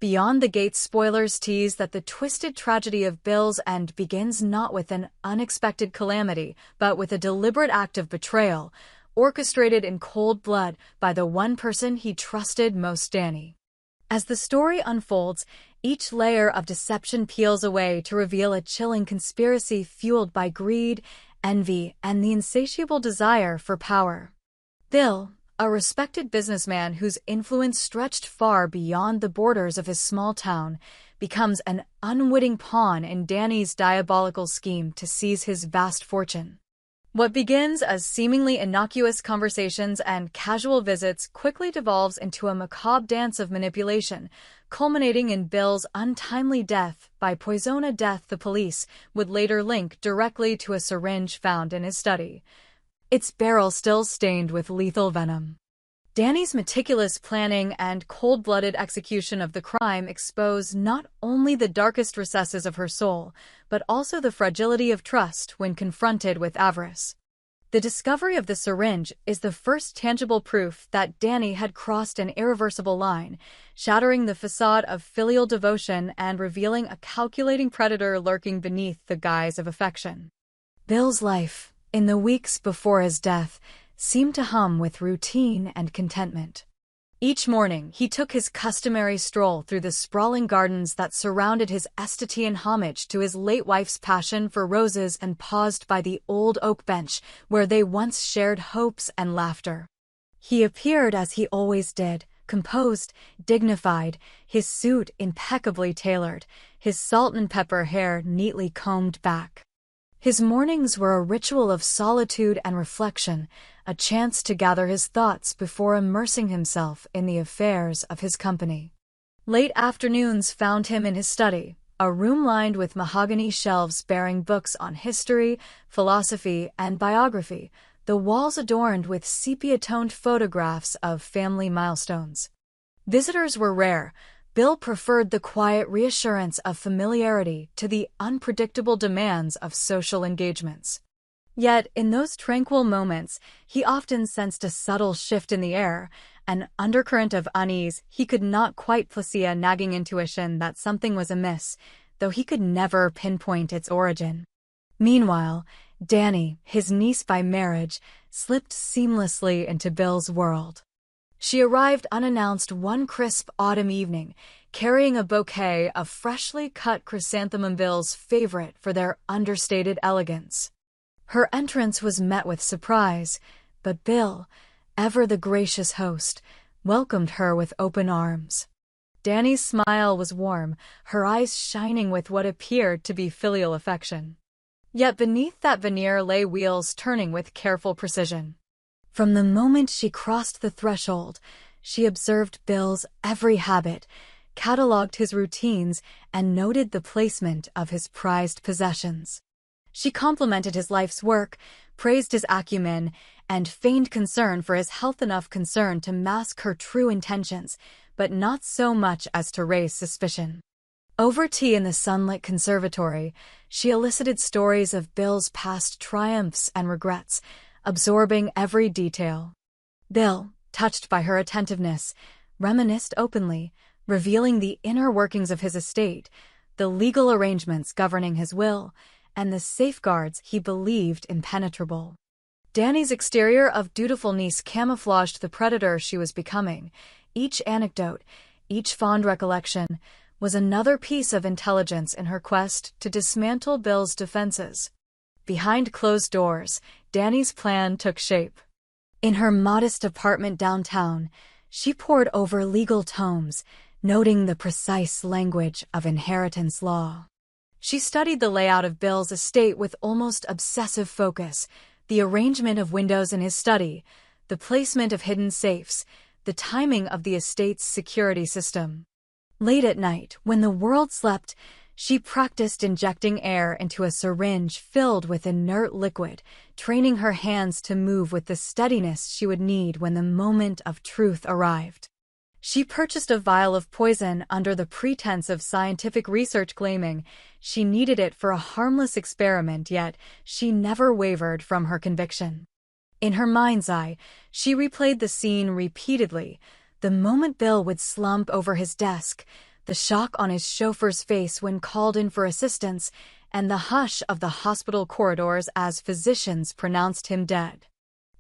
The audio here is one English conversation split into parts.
Beyond the Gates spoilers tease that the twisted tragedy of Bill's end begins not with an unexpected calamity, but with a deliberate act of betrayal, orchestrated in cold blood by the one person he trusted most, Dani. As the story unfolds, each layer of deception peels away to reveal a chilling conspiracy fueled by greed, envy, and the insatiable desire for power. Bill, a respected businessman whose influence stretched far beyond the borders of his small town, becomes an unwitting pawn in Dani's diabolical scheme to seize his vast fortune. What begins as seemingly innocuous conversations and casual visits quickly devolves into a macabre dance of manipulation, culminating in Bill's untimely death by poison, a death the police would later link directly to a syringe found in his study, its barrel still stained with lethal venom. Dani's meticulous planning and cold-blooded execution of the crime expose not only the darkest recesses of her soul, but also the fragility of trust when confronted with avarice. The discovery of the syringe is the first tangible proof that Dani had crossed an irreversible line, shattering the facade of filial devotion and revealing a calculating predator lurking beneath the guise of affection. Bill's life, in the weeks before his death, seemed to hum with routine and contentment. Each morning, he took his customary stroll through the sprawling gardens that surrounded his estate in homage to his late wife's passion for roses and paused by the old oak bench where they once shared hopes and laughter. He appeared as he always did, composed, dignified, his suit impeccably tailored, his salt and pepper hair neatly combed back. His mornings were a ritual of solitude and reflection, a chance to gather his thoughts before immersing himself in the affairs of his company. Late afternoons found him in his study, a room lined with mahogany shelves bearing books on history, philosophy, and biography, the walls adorned with sepia-toned photographs of family milestones. Visitors were rare. Bill preferred the quiet reassurance of familiarity to the unpredictable demands of social engagements. Yet, in those tranquil moments, he often sensed a subtle shift in the air, an undercurrent of unease he could not quite place, a nagging intuition that something was amiss, though he could never pinpoint its origin. Meanwhile, Dani, his niece by marriage, slipped seamlessly into Bill's world. She arrived unannounced one crisp autumn evening, carrying a bouquet of freshly cut chrysanthemum, Bill's favorite for their understated elegance. Her entrance was met with surprise, but Bill, ever the gracious host, welcomed her with open arms. Dani's smile was warm, her eyes shining with what appeared to be filial affection. Yet beneath that veneer lay wheels turning with careful precision. From the moment she crossed the threshold, she observed Bill's every habit, catalogued his routines, and noted the placement of his prized possessions. She complimented his life's work, praised his acumen, and feigned concern for his health, enough concern to mask her true intentions, but not so much as to raise suspicion. Over tea in the sunlit conservatory, she elicited stories of Bill's past triumphs and regrets, absorbing every detail. Bill, touched by her attentiveness, reminisced openly, revealing the inner workings of his estate, the legal arrangements governing his will, and the safeguards he believed impenetrable. Dani's exterior of dutiful niece camouflaged the predator she was becoming. Each anecdote, each fond recollection, was another piece of intelligence in her quest to dismantle Bill's defenses. Behind closed doors, Dani's plan took shape. In her modest apartment downtown, she pored over legal tomes, noting the precise language of inheritance law. She studied the layout of Bill's estate with almost obsessive focus, the arrangement of windows in his study, the placement of hidden safes, the timing of the estate's security system. Late at night, when the world slept, she practiced injecting air into a syringe filled with inert liquid, training her hands to move with the steadiness she would need when the moment of truth arrived. She purchased a vial of poison under the pretense of scientific research, claiming she needed it for a harmless experiment, yet she never wavered from her conviction. In her mind's eye, she replayed the scene repeatedly. The moment Bill would slump over his desk, the shock on his chauffeur's face when called in for assistance, and the hush of the hospital corridors as physicians pronounced him dead.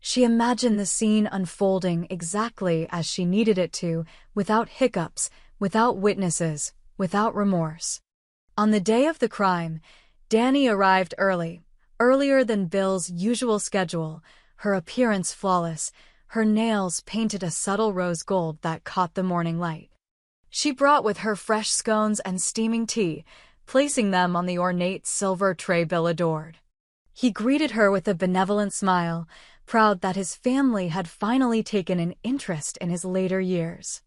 She imagined the scene unfolding exactly as she needed it to, without hiccups, without witnesses, without remorse. On the day of the crime, Dani arrived early, earlier than Bill's usual schedule, her appearance flawless, her nails painted a subtle rose gold that caught the morning light. She brought with her fresh scones and steaming tea, placing them on the ornate silver tray Bill adored. He greeted her with a benevolent smile, proud that his family had finally taken an interest in his later years.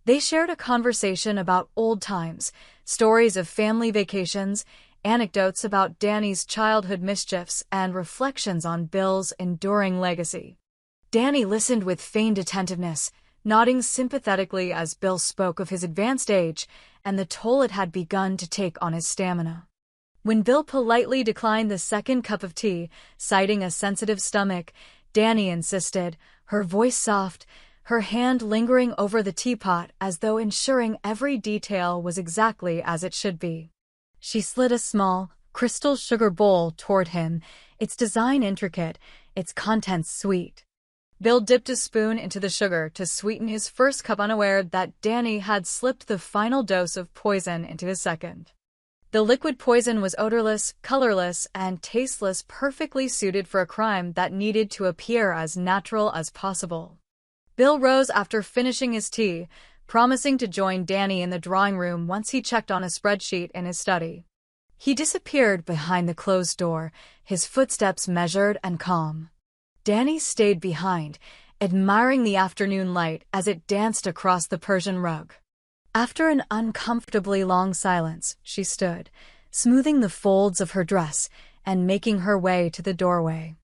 They shared a conversation about old times, stories of family vacations, anecdotes about Dani's childhood mischiefs, and reflections on Bill's enduring legacy. Dani listened with feigned attentiveness, nodding sympathetically as Bill spoke of his advanced age and the toll it had begun to take on his stamina. When Bill politely declined the second cup of tea, citing a sensitive stomach, Dani insisted, her voice soft, her hand lingering over the teapot as though ensuring every detail was exactly as it should be. She slid a small, crystal sugar bowl toward him, its design intricate, its contents sweet. Bill dipped a spoon into the sugar to sweeten his first cup, unaware that Dani had slipped the final dose of poison into his second. The liquid poison was odorless, colorless, and tasteless, perfectly suited for a crime that needed to appear as natural as possible. Bill rose after finishing his tea, promising to join Dani in the drawing room once he checked on a spreadsheet in his study. He disappeared behind the closed door, his footsteps measured and calm. Dani stayed behind, admiring the afternoon light as it danced across the Persian rug. After an uncomfortably long silence, she stood, smoothing the folds of her dress and making her way to the doorway.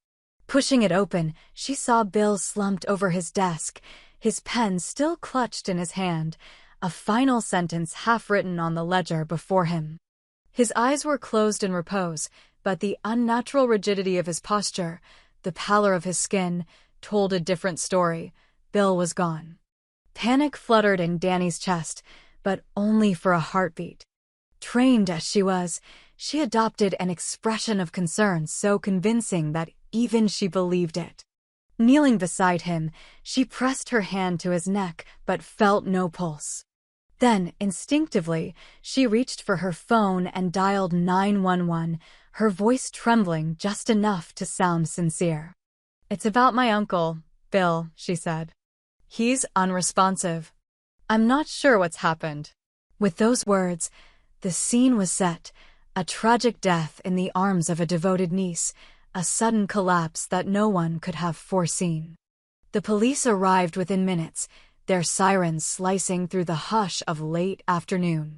Pushing it open, she saw Bill slumped over his desk, his pen still clutched in his hand, a final sentence half-written on the ledger before him. His eyes were closed in repose, but the unnatural rigidity of his posture, the pallor of his skin, told a different story. Bill was gone. Panic fluttered in Dani's chest, but only for a heartbeat. Trained as she was, she adopted an expression of concern so convincing that even she believed it. Kneeling beside him, she pressed her hand to his neck but felt no pulse. Then, instinctively, she reached for her phone and dialed 911, her voice trembling just enough to sound sincere. "It's about my uncle, Bill," she said. "He's unresponsive. I'm not sure what's happened." With those words, the scene was set, a tragic death in the arms of a devoted niece, a sudden collapse that no one could have foreseen. The police arrived within minutes, their sirens slicing through the hush of late afternoon.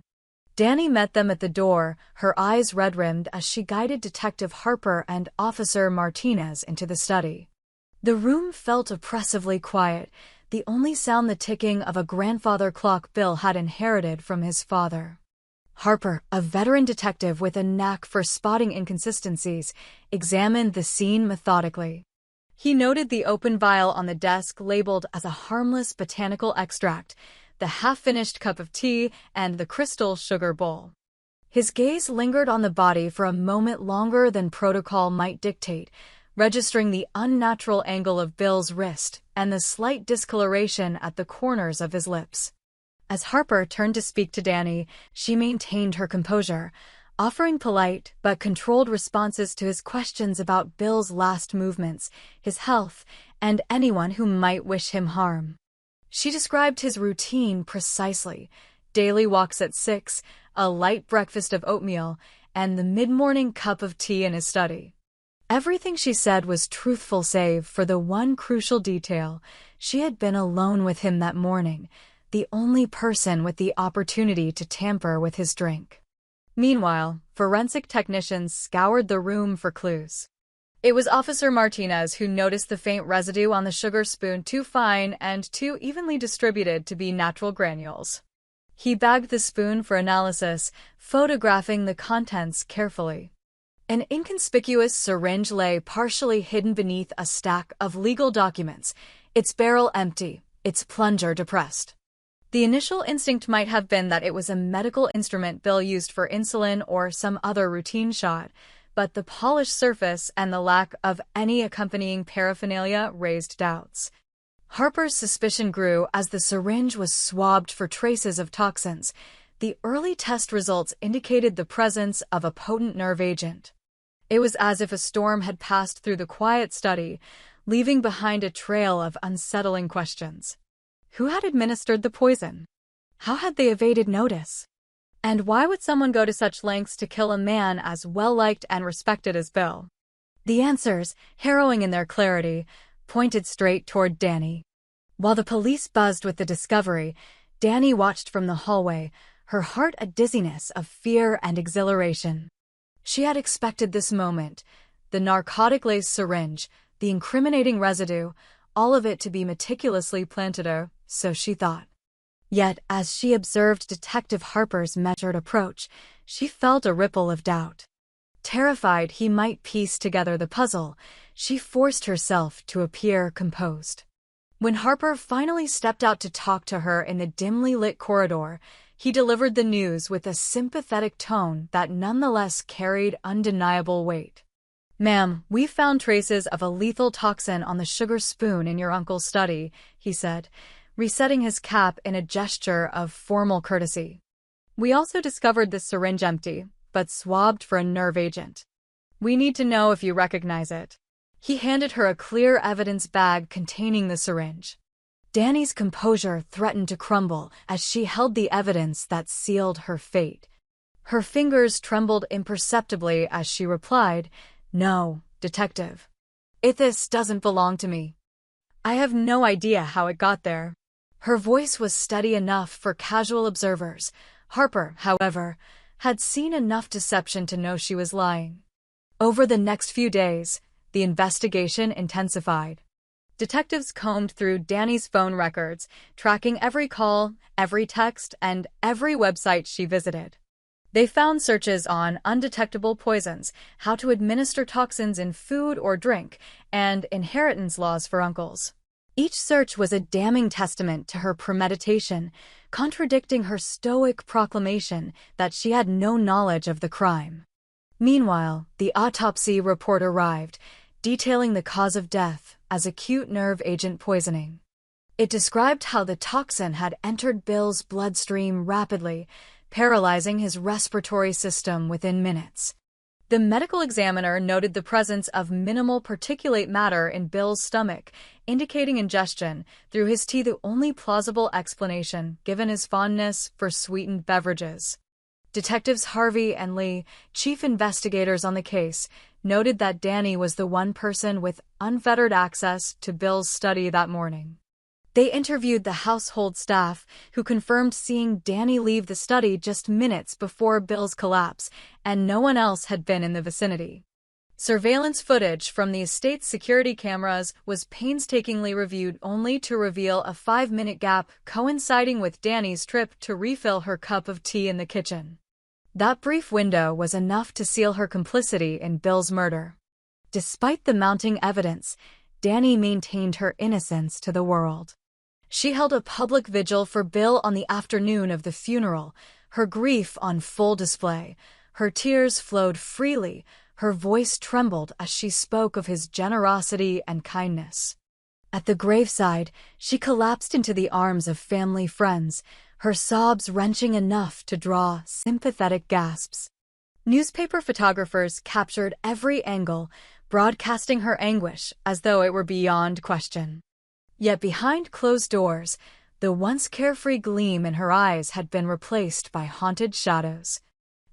Dani met them at the door, her eyes red-rimmed as she guided Detective Harper and Officer Martinez into the study. The room felt oppressively quiet, the only sound the ticking of a grandfather clock Bill had inherited from his father. Harper, a veteran detective with a knack for spotting inconsistencies, examined the scene methodically. He noted the open vial on the desk labeled as a harmless botanical extract, the half-finished cup of tea, and the crystal sugar bowl. His gaze lingered on the body for a moment longer than protocol might dictate, registering the unnatural angle of Bill's wrist and the slight discoloration at the corners of his lips. As Harper turned to speak to Dani, she maintained her composure, offering polite but controlled responses to his questions about Bill's last movements, his health, and anyone who might wish him harm. She described his routine precisely: daily walks at 6, a light breakfast of oatmeal, and the mid-morning cup of tea in his study. Everything she said was truthful save for the one crucial detail: she had been alone with him that morning, the only person with the opportunity to tamper with his drink. Meanwhile, forensic technicians scoured the room for clues. It was Officer Martinez who noticed the faint residue on the sugar spoon, too fine and too evenly distributed to be natural granules. He bagged the spoon for analysis, photographing the contents carefully. An inconspicuous syringe lay partially hidden beneath a stack of legal documents, its barrel empty, its plunger depressed. The initial instinct might have been that it was a medical instrument Bill used for insulin or some other routine shot, but the polished surface and the lack of any accompanying paraphernalia raised doubts. Harper's suspicion grew as the syringe was swabbed for traces of toxins. The early test results indicated the presence of a potent nerve agent. It was as if a storm had passed through the quiet study, leaving behind a trail of unsettling questions. Who had administered the poison? How had they evaded notice? And why would someone go to such lengths to kill a man as well-liked and respected as Bill? The answers, harrowing in their clarity, pointed straight toward Dani. While the police buzzed with the discovery, Dani watched from the hallway, her heart a dizziness of fear and exhilaration. She had expected this moment, the narcotic-laced syringe, the incriminating residue, all of it to be meticulously planted, so she thought. Yet, as she observed Detective Harper's measured approach, she felt a ripple of doubt. Terrified he might piece together the puzzle, she forced herself to appear composed. When Harper finally stepped out to talk to her in the dimly lit corridor, he delivered the news with a sympathetic tone that nonetheless carried undeniable weight. "Ma'am, we found traces of a lethal toxin on the sugar spoon in your uncle's study," he said, resetting his cap in a gesture of formal courtesy. "We also discovered the syringe empty, but swabbed for a nerve agent. We need to know if you recognize it." He handed her a clear evidence bag containing the syringe. Dani's composure threatened to crumble as she held the evidence that sealed her fate. Her fingers trembled imperceptibly as she replied, "No, Detective. This doesn't belong to me. I have no idea how it got there." Her voice was steady enough for casual observers. Harper, however, had seen enough deception to know she was lying. Over the next few days, the investigation intensified. Detectives combed through Dani's phone records, tracking every call, every text, and every website she visited. They found searches on undetectable poisons, how to administer toxins in food or drink, and inheritance laws for uncles. Each search was a damning testament to her premeditation, contradicting her stoic proclamation that she had no knowledge of the crime. Meanwhile, the autopsy report arrived, detailing the cause of death as acute nerve agent poisoning. It described how the toxin had entered Bill's bloodstream rapidly, paralyzing his respiratory system within minutes. The medical examiner noted the presence of minimal particulate matter in Bill's stomach, indicating ingestion through his tea, the only plausible explanation given his fondness for sweetened beverages. Detectives Harvey and Lee, chief investigators on the case, noted that Dani was the one person with unfettered access to Bill's study that morning. They interviewed the household staff, who confirmed seeing Dani leave the study just minutes before Bill's collapse, and no one else had been in the vicinity. Surveillance footage from the estate's security cameras was painstakingly reviewed only to reveal a 5-minute gap coinciding with Dani's trip to refill her cup of tea in the kitchen. That brief window was enough to seal her complicity in Bill's murder. Despite the mounting evidence, Dani maintained her innocence to the world. She held a public vigil for Bill on the afternoon of the funeral, her grief on full display. Her tears flowed freely, her voice trembled as she spoke of his generosity and kindness. At the graveside, she collapsed into the arms of family friends, her sobs wrenching enough to draw sympathetic gasps. Newspaper photographers captured every angle, broadcasting her anguish as though it were beyond question. Yet behind closed doors, the once carefree gleam in her eyes had been replaced by haunted shadows.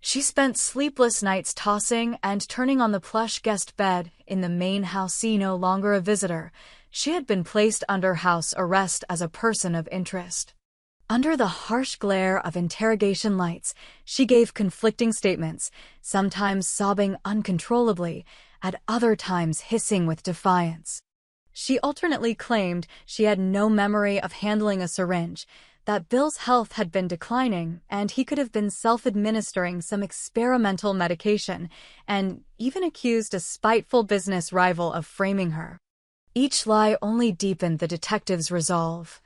She spent sleepless nights tossing and turning on the plush guest bed in the main house. No longer a visitor, she had been placed under house arrest as a person of interest. Under the harsh glare of interrogation lights, she gave conflicting statements, sometimes sobbing uncontrollably, at other times hissing with defiance. She alternately claimed she had no memory of handling a syringe, that Bill's health had been declining, and he could have been self-administering some experimental medication, and even accused a spiteful business rival of framing her. Each lie only deepened the detective's resolve.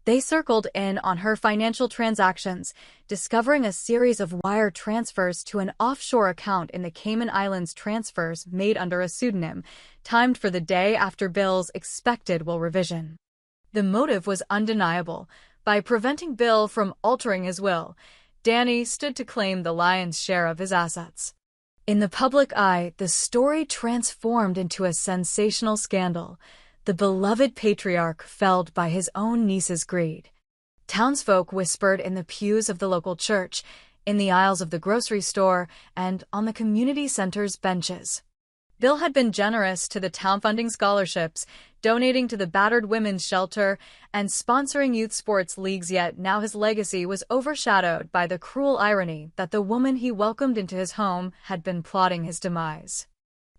They circled in on her financial transactions, discovering a series of wire transfers to an offshore account in the Cayman Islands, transfers made under a pseudonym, timed for the day after Bill's expected will revision. The motive was undeniable. By preventing Bill from altering his will, Dani stood to claim the lion's share of his assets. In the public eye, the story transformed into a sensational scandal. The beloved patriarch felled by his own niece's greed. Townsfolk whispered in the pews of the local church, in the aisles of the grocery store, and on the community center's benches. Bill had been generous to the town, funding scholarships, donating to the battered women's shelter, and sponsoring youth sports leagues, yet now his legacy was overshadowed by the cruel irony that the woman he welcomed into his home had been plotting his demise.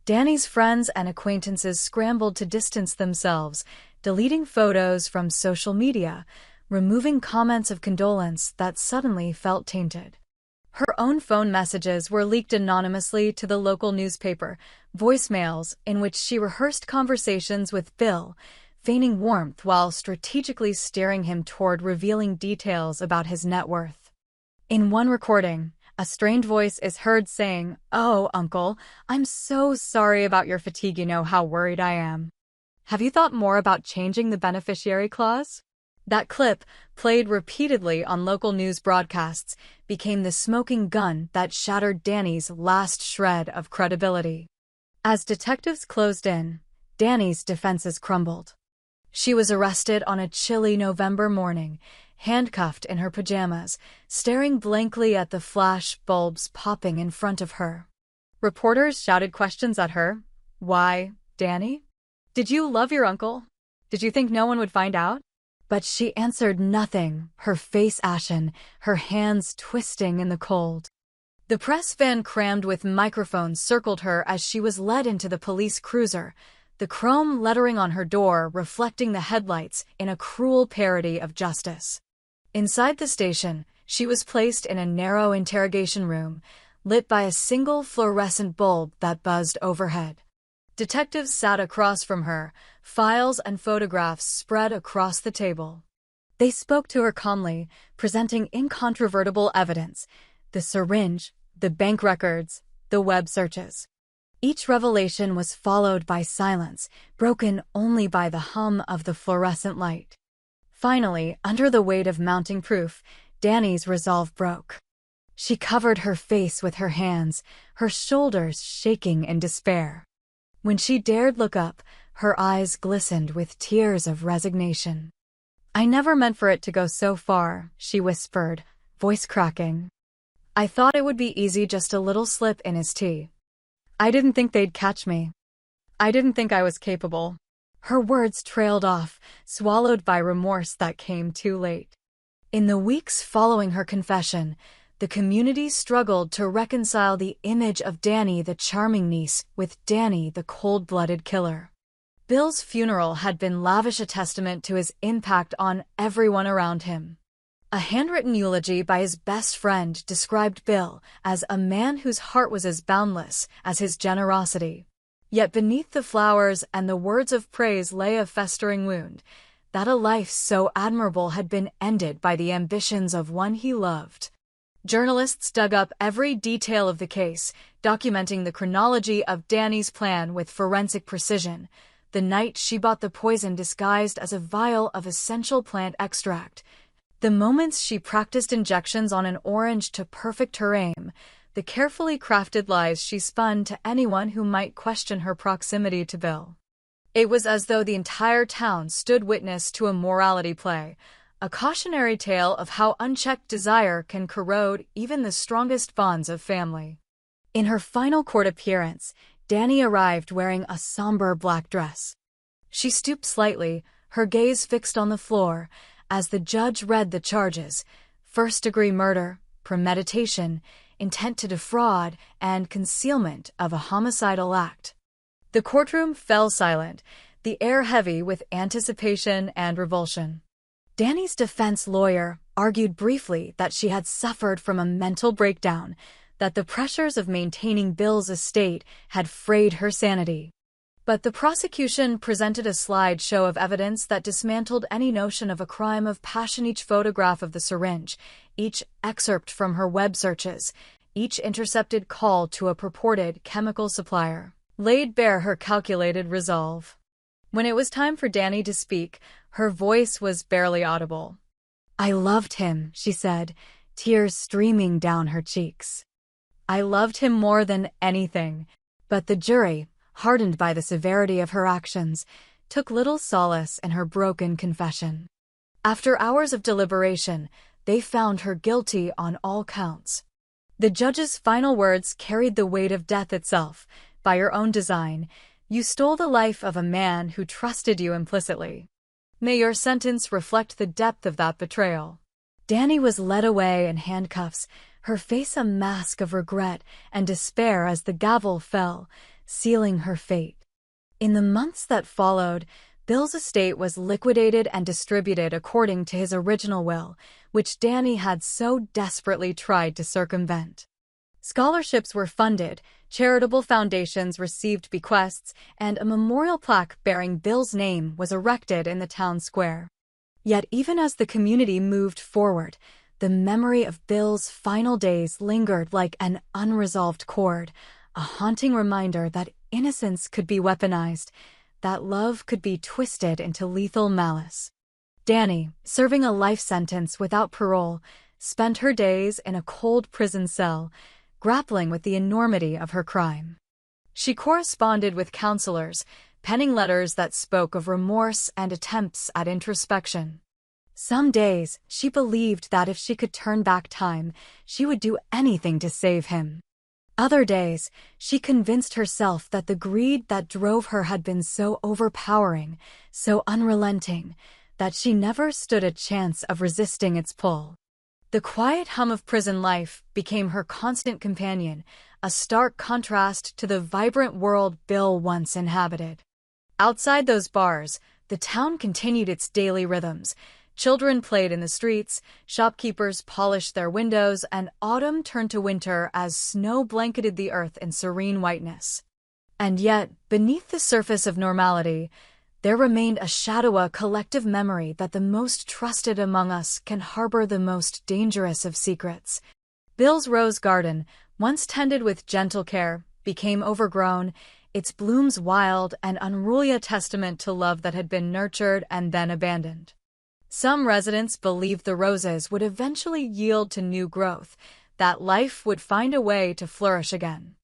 Dani's friends and acquaintances scrambled to distance themselves, deleting photos from social media, removing comments of condolence that suddenly felt tainted. Her own phone messages were leaked anonymously to the local newspaper, voicemails in which she rehearsed conversations with Bill, feigning warmth while strategically steering him toward revealing details about his net worth. In one recording, a strained voice is heard saying, "Oh, Uncle, I'm so sorry about your fatigue. You know how worried I am. Have you thought more about changing the beneficiary clause?" That clip, played repeatedly on local news broadcasts, became the smoking gun that shattered Dani's last shred of credibility. As detectives closed in, Dani's defenses crumbled. She was arrested on a chilly November morning, handcuffed in her pajamas, staring blankly at the flash bulbs popping in front of her. Reporters shouted questions at her. Why, Dani? Did you love your uncle? Did you think no one would find out? But she answered nothing, her face ashen, her hands twisting in the cold. The press van crammed with microphones circled her as she was led into the police cruiser, the chrome lettering on her door reflecting the headlights in a cruel parody of justice. Inside the station, she was placed in a narrow interrogation room, lit by a single fluorescent bulb that buzzed overhead. Detectives sat across from her, files and photographs spread across the table. They spoke to her calmly, presenting incontrovertible evidence: the syringe, the bank records, the web searches. Each revelation was followed by silence, broken only by the hum of the fluorescent light. Finally, under the weight of mounting proof, Dani's resolve broke. She covered her face with her hands, her shoulders shaking in despair. When she dared look up, her eyes glistened with tears of resignation. "I never meant for it to go so far," she whispered, voice cracking. "I thought it would be easy, just a little slip in his tea. I didn't think they'd catch me. I didn't think I was capable." Her words trailed off, swallowed by remorse that came too late. In the weeks following her confession, the community struggled to reconcile the image of Dani, the charming niece, with Dani, the cold-blooded killer. Bill's funeral had been lavish, a testament to his impact on everyone around him. A handwritten eulogy by his best friend described Bill as a man whose heart was as boundless as his generosity. Yet beneath the flowers and the words of praise lay a festering wound, that a life so admirable had been ended by the ambitions of one he loved. Journalists dug up every detail of the case, documenting the chronology of Dani's plan with forensic precision. The night she bought the poison disguised as a vial of essential plant extract. The moments she practiced injections on an orange to perfect her aim. The carefully crafted lies she spun to anyone who might question her proximity to Bill. It was as though the entire town stood witness to a morality play, a cautionary tale of how unchecked desire can corrode even the strongest bonds of family. In her final court appearance, Dani arrived wearing a somber black dress. She stooped slightly, her gaze fixed on the floor, as the judge read the charges: first-degree murder, premeditation, intent to defraud, and concealment of a homicidal act. The courtroom fell silent, the air heavy with anticipation and revulsion. Dani's defense lawyer argued briefly that she had suffered from a mental breakdown, that the pressures of maintaining Bill's estate had frayed her sanity. But the prosecution presented a slideshow of evidence that dismantled any notion of a crime of passion. Each photograph of the syringe, each excerpt from her web searches, each intercepted call to a purported chemical supplier, laid bare her calculated resolve. When it was time for Dani to speak, her voice was barely audible. "I loved him," she said, tears streaming down her cheeks. "I loved him more than anything." But the jury, hardened by the severity of her actions, took little solace in her broken confession. After hours of deliberation, they found her guilty on all counts. The judge's final words carried the weight of death itself. "By your own design, you stole the life of a man who trusted you implicitly. May your sentence reflect the depth of that betrayal." Dani was led away in handcuffs, her face a mask of regret and despair as the gavel fell, sealing her fate. In the months that followed, Bill's estate was liquidated and distributed according to his original will, which Dani had so desperately tried to circumvent. Scholarships were funded, charitable foundations received bequests, and a memorial plaque bearing Bill's name was erected in the town square. Yet even as the community moved forward, the memory of Bill's final days lingered like an unresolved chord, a haunting reminder that innocence could be weaponized, that love could be twisted into lethal malice. Dani, serving a life sentence without parole, spent her days in a cold prison cell, grappling with the enormity of her crime. She corresponded with counselors, penning letters that spoke of remorse and attempts at introspection. Some days, she believed that if she could turn back time, she would do anything to save him. Other days, she convinced herself that the greed that drove her had been so overpowering, so unrelenting, that she never stood a chance of resisting its pull. The quiet hum of prison life became her constant companion, a stark contrast to the vibrant world Bill once inhabited. Outside those bars, the town continued its daily rhythms. Children played in the streets, shopkeepers polished their windows, and autumn turned to winter as snow blanketed the earth in serene whiteness. And yet, beneath the surface of normality, there remained a shadow, a collective memory that the most trusted among us can harbor the most dangerous of secrets. Bill's rose garden, once tended with gentle care, became overgrown, its blooms wild and unruly, a testament to love that had been nurtured and then abandoned. Some residents believed the roses would eventually yield to new growth, that life would find a way to flourish again.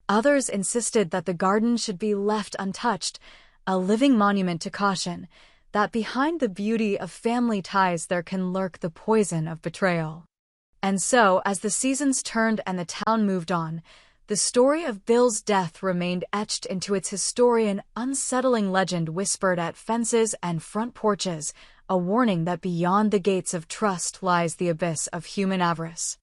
Others insisted that the garden should be left untouched, a living monument to caution, that behind the beauty of family ties there can lurk the poison of betrayal. And so, as the seasons turned and the town moved on, the story of Bill's death remained etched into its historian, unsettling legend whispered at fences and front porches, a warning that beyond the gates of trust lies the abyss of human avarice.